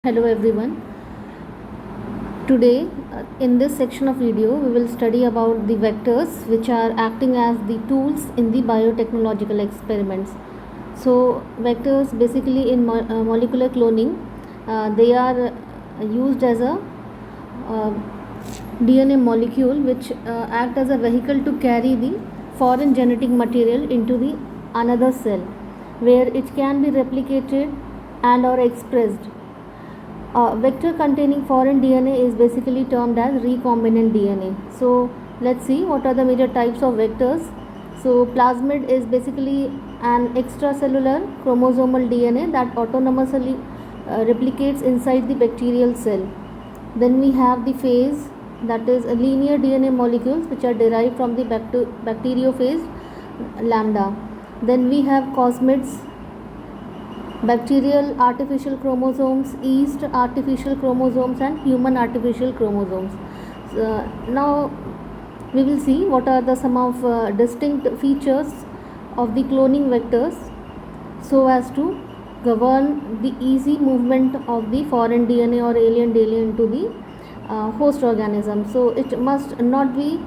Hello everyone. Today in this section of video we will study about the vectors which are acting as the tools in the biotechnological experiments. So vectors basically in molecular cloning they are used as a uh, DNA molecule which act as a vehicle to carry the foreign genetic material into the another cell where it can be replicated and or expressed. Vector containing foreign DNA is basically termed as recombinant DNA. So let's see what are the major types of vectors. So plasmid is basically an extracellular chromosomal DNA that autonomously replicates inside the bacterial cell. Then we have the phage, that is a linear DNA molecules which are derived from the bacteriophage lambda. Then we have cosmids, bacterial artificial chromosomes, yeast artificial chromosomes, and human artificial chromosomes. Now we will see what are the some of distinct features of the cloning vectors so as to govern the easy movement of the foreign DNA or alien DNA into the host organism. So it must not be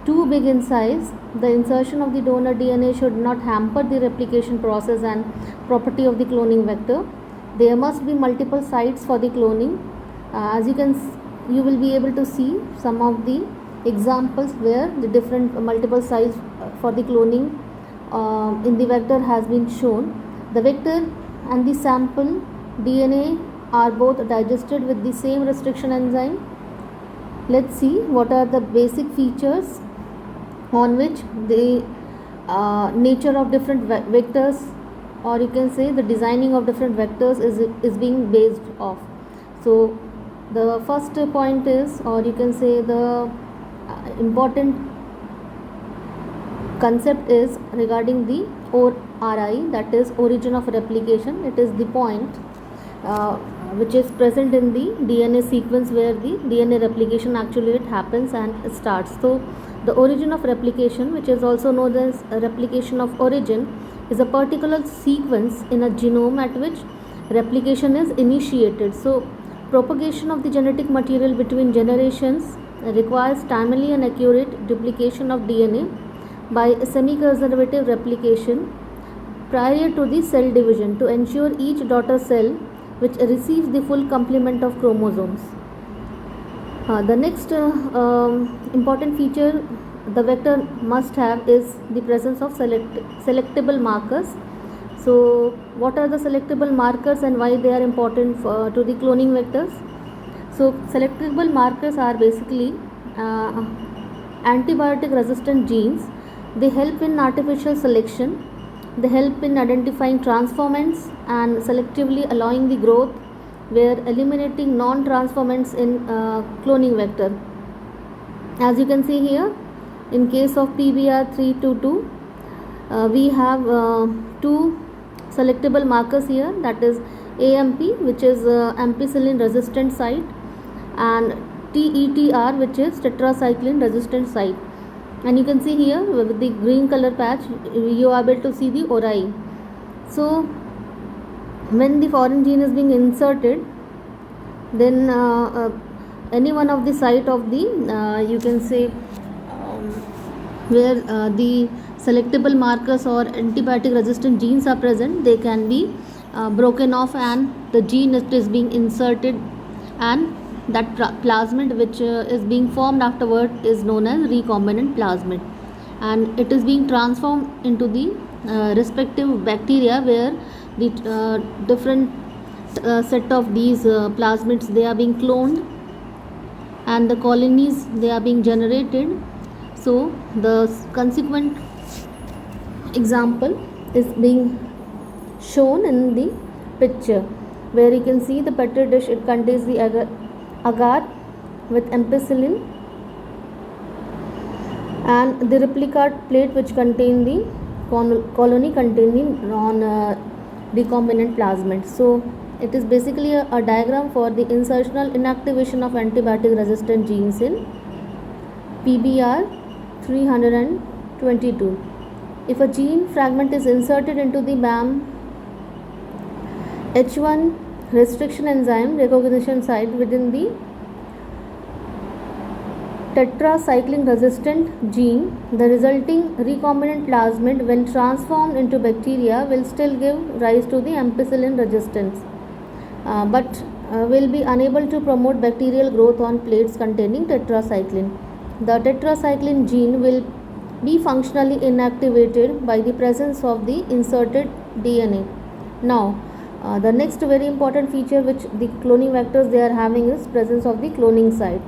too big in size. The insertion of the donor DNA should not hamper the replication process and property of the cloning vector. There must be multiple sites for the cloning. As you will be able to see some of the examples where the different multiple sites for the cloning in the vector has been shown. The vector and the sample DNA are both digested with the same restriction enzyme. Let's see what are the basic features on which the nature of different vectors, or you can say the designing of different vectors is being based off. So the first point is, or you can say the important concept is regarding the ORI, that is origin of replication. It is the point which is present in the DNA sequence where the DNA replication actually it happens and it starts. So the origin of replication, which is also known as replication of origin, is a particular sequence in a genome at which replication is initiated. So propagation of the genetic material between generations requires timely and accurate duplication of DNA by semi-conservative replication prior to the cell division to ensure each daughter cell which receives the full complement of chromosomes. The next important feature the vector must have is the presence of selectable markers. So what are the selectable markers and why they are important to the cloning vectors? So selectable markers are basically antibiotic resistant genes. They help in artificial selection. They help in identifying transformants and selectively allowing the growth, where eliminating non-transformants in cloning vector. As you can see here, in case of PBR322, we have two selectable markers here, that is AMP, which is ampicillin resistant site, and TETR, which is tetracycline resistant site. And you can see here with the green color patch you are able to see the ORI. So when the foreign gene is being inserted, then any one of the site of the you can say where the selectable markers or antibiotic resistant genes are present, they can be broken off and the gene is being inserted, and that plasmid which is being formed afterward is known as recombinant plasmid, and it is being transformed into the respective bacteria where the different set of these plasmids they are being cloned and the colonies they are being generated. So the consequent example is being shown in the picture where you can see the petri dish. It contains the agar with ampicillin and the replica plate which contain the colony containing non-recombinant plasmid. So it is basically a diagram for the insertional inactivation of antibiotic resistant genes in PBR 322. If a gene fragment is inserted into the BAM H1 restriction enzyme recognition site within the tetracycline resistant gene. The resulting recombinant plasmid, when transformed into bacteria, will still give rise to the ampicillin resistance, but will be unable to promote bacterial growth on plates containing tetracycline. The tetracycline gene will be functionally inactivated by the presence of the inserted DNA. Now, the next very important feature which the cloning vectors they are having is presence of the cloning site.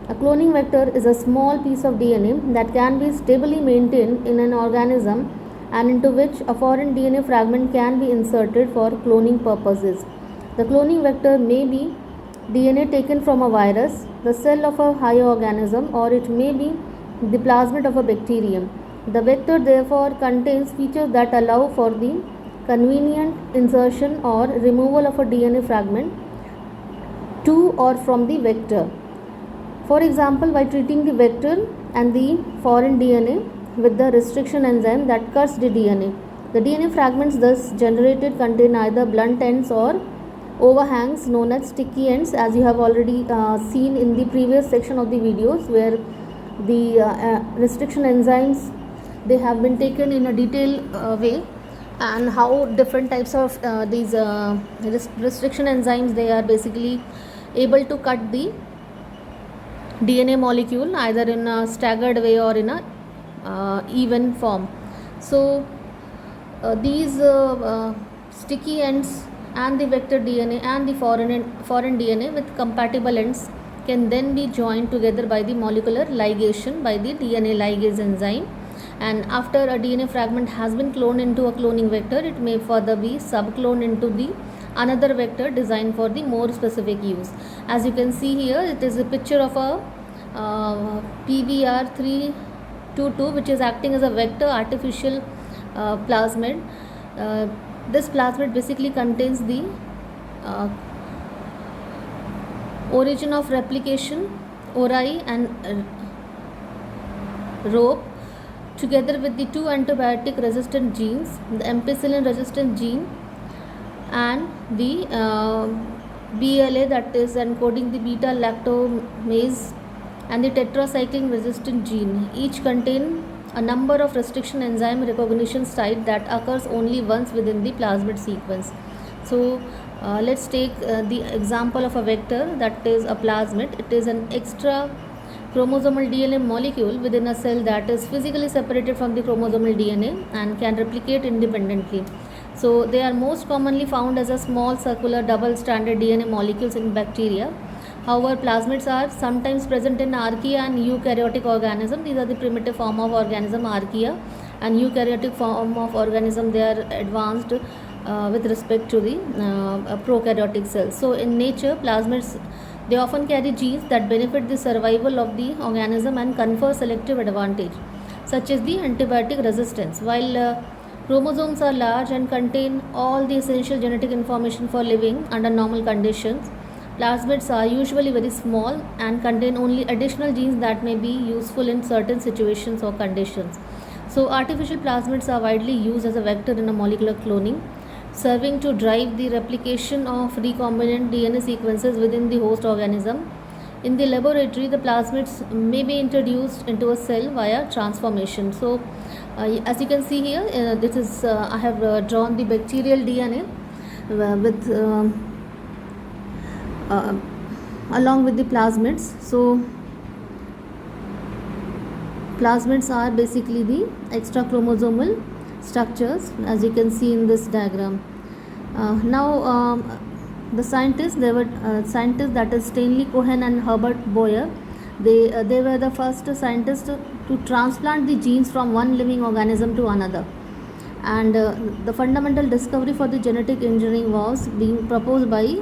A cloning vector is a small piece of DNA that can be stably maintained in an organism and into which a foreign DNA fragment can be inserted for cloning purposes. The cloning vector may be DNA taken from a virus, the cell of a higher organism, or it may be the plasmid of a bacterium. The vector therefore contains features that allow for the convenient insertion or removal of a DNA fragment to or from the vector. For example, by treating the vector and the foreign DNA with the restriction enzyme that cuts the DNA fragments thus generated contain either blunt ends or overhangs known as sticky ends, as you have already seen in the previous section of the videos, where the restriction enzymes they have been taken in a detailed way, and how different types of these restriction enzymes they are basically able to cut the DNA molecule either in a staggered way or in a even form. So these sticky ends and the vector DNA and the foreign DNA with compatible ends can then be joined together by the molecular ligation by the DNA ligase enzyme, and after a DNA fragment has been cloned into a cloning vector, it may further be subcloned into the another vector designed for the more specific use. As you can see here, it is a picture of a PBR322 which is acting as a vector artificial plasmid. This plasmid basically contains the origin of replication, ori and rope, together with the two antibiotic resistant genes, the ampicillin resistant gene and the BLA, that is encoding the beta lactamase, and the tetracycline resistant gene. Each contain a number of restriction enzyme recognition site that occurs only once within the plasmid sequence. So let's take the example of a vector, that is a plasmid. It is an extra chromosomal DNA molecule within a cell that is physically separated from the chromosomal DNA and can replicate independently. So they are most commonly found as a small circular double-stranded DNA molecules in bacteria. However, plasmids are sometimes present in archaea and eukaryotic organism. These are the primitive form of organism, archaea, and eukaryotic form of organism they are advanced with respect to the prokaryotic cells. So in nature, plasmids they often carry genes that benefit the survival of the organism and confer selective advantage, such as the antibiotic resistance. While chromosomes are large and contain all the essential genetic information for living under normal conditions, plasmids are usually very small and contain only additional genes that may be useful in certain situations or conditions. So artificial plasmids are widely used as a vector in a molecular cloning, serving to drive the replication of recombinant DNA sequences within the host organism. In the laboratory, the plasmids may be introduced into a cell via transformation. So as you can see here, this is I have drawn the bacterial DNA with along with the plasmids. So plasmids are basically the extra chromosomal structures, as you can see in this diagram. Now the scientists, they were scientists, that is Stanley Cohen and Herbert Boyer. They were the first scientists to transplant the genes from one living organism to another, and the fundamental discovery for the genetic engineering was being proposed by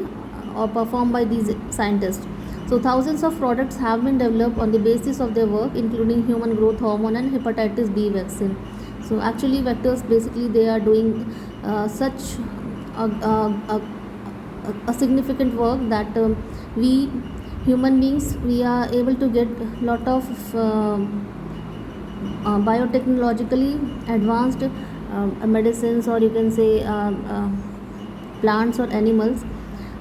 or performed by these scientists. So thousands of products have been developed on the basis of their work, including human growth hormone and hepatitis B vaccine. So actually vectors basically they are doing such a significant work that we human beings we are able to get lot of biotechnologically advanced medicines, or you can say plants or animals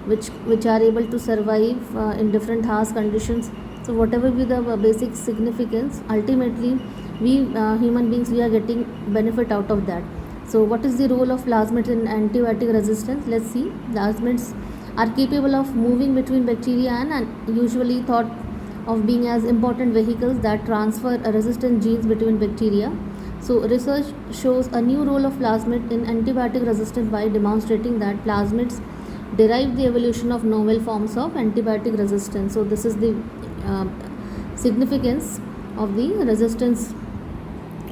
which are able to survive in different harsh conditions. So whatever be the basic significance, ultimately we human beings, we are getting benefit out of that. So what is the role of plasmids in antibiotic resistance? Let's see. Plasmids are capable of moving between bacteria and usually thought of being as important vehicles that transfer resistant genes between bacteria. So research shows a new role of plasmid in antibiotic resistance by demonstrating that plasmids derive the evolution of novel forms of antibiotic resistance. So this is the uh, significance of the resistance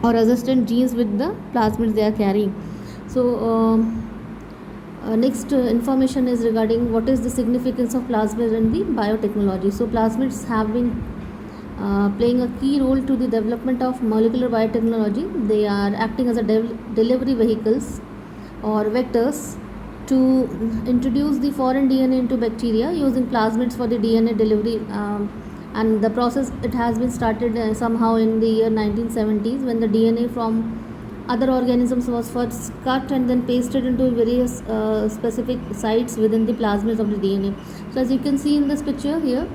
or resistant genes with the plasmids they are carrying. So next information is regarding what is the significance of plasmids in the biotechnology. So plasmids have been playing a key role to the development of molecular biotechnology. They are acting as a delivery vehicles or vectors to introduce the foreign DNA into bacteria using plasmids for the DNA delivery. And the process, it has been started somehow in the year 1970s, when the DNA from other organisms was first cut and then pasted into various specific sites within the plasmids of the DNA. So as you can see in this picture here,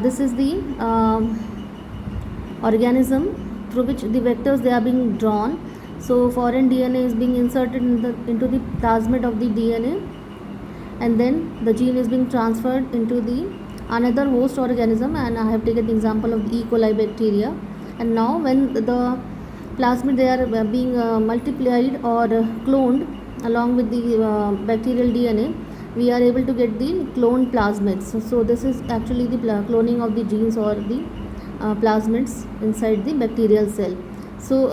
this is the organism through which the vectors they are being drawn. So foreign DNA is being inserted into the plasmid of the DNA, and then the gene is being transferred into the another host organism, and I have taken the example of the E. coli bacteria. And now when the plasmid they are being multiplied or cloned along with the bacterial DNA, we are able to get the cloned plasmids. So this is actually the cloning of the genes or the plasmids inside the bacterial cell. So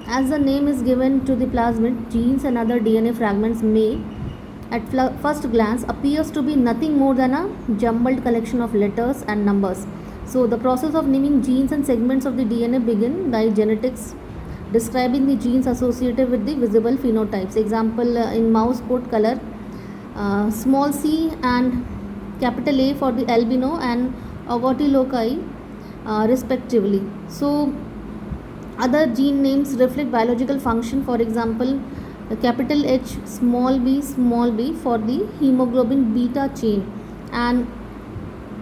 as the name is given to the plasmid, genes and other DNA fragments may at first glance appears to be nothing more than a jumbled collection of letters and numbers. So the process of naming genes and segments of the DNA begin by genetics describing the genes associated with the visible phenotypes. Example, in mouse coat color, small c and capital A for the albino and agouti loci respectively. So other gene names reflect biological function. For example, capital H small b for the hemoglobin beta chain, and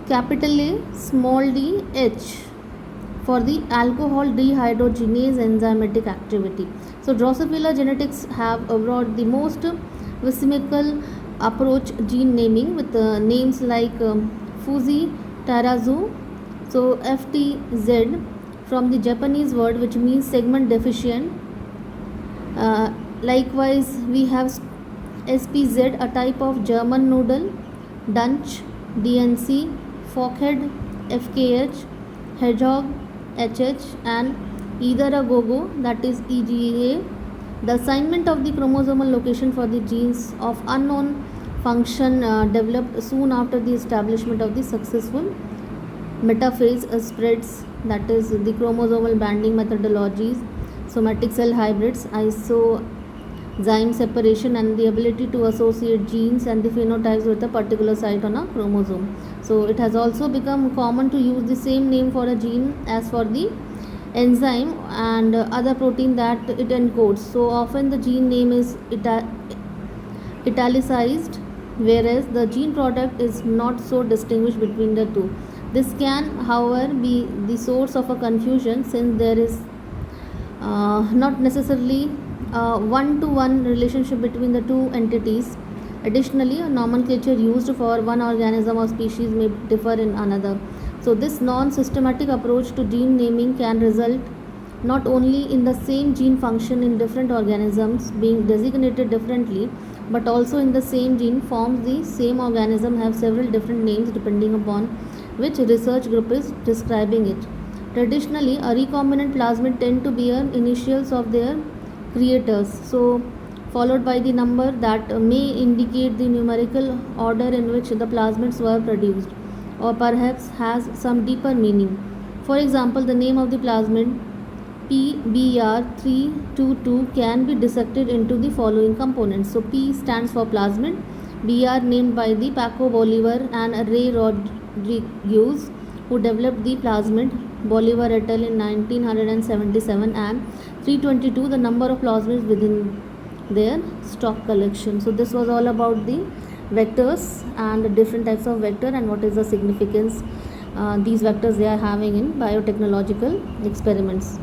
capital A small d H for the alcohol dehydrogenase enzymatic activity. So Drosophila genetics have brought the most whimsical approach gene naming with names like Fuji Tarazu. So FTZ from the Japanese word which means segment deficient. Likewise, we have SPZ, a type of German noodle, Dunch, DNC, Forkhead, FKH, Hedgehog, HH, and either a GOGO, that is EGA. The assignment of the chromosomal location for the genes of unknown function developed soon after the establishment of the successful metaphase spreads, that is the chromosomal banding methodologies, somatic cell hybrids, isozyme separation, and the ability to associate genes and the phenotypes with a particular site on a chromosome. So it has also become common to use the same name for a gene as for the enzyme and other protein that it encodes. So often the gene name is italicized, whereas the gene product is not so distinguished between the two. This can, however, be the source of a confusion, since there is not necessarily a one-to-one relationship between the two entities. Additionally, a nomenclature used for one organism or species may differ in another. So this non-systematic approach to gene naming can result not only in the same gene function in different organisms being designated differently, but also in the same gene forms the same organism have several different names depending upon which research group is describing it. Traditionally, a recombinant plasmid tend to bear initials of their creators, so followed by the number that may indicate the numerical order in which the plasmids were produced, or perhaps has some deeper meaning. For example, the name of the plasmid PBr322 can be dissected into the following components. So P stands for plasmid, BR named by the Paco Bolivar and Ray Rodriguez, who developed the plasmid, Bolivar et al. In 1977, and 322 the number of plasmids within their stock collection. So this was all about the vectors and different types of vector and what is the significance these vectors they are having in biotechnological experiments.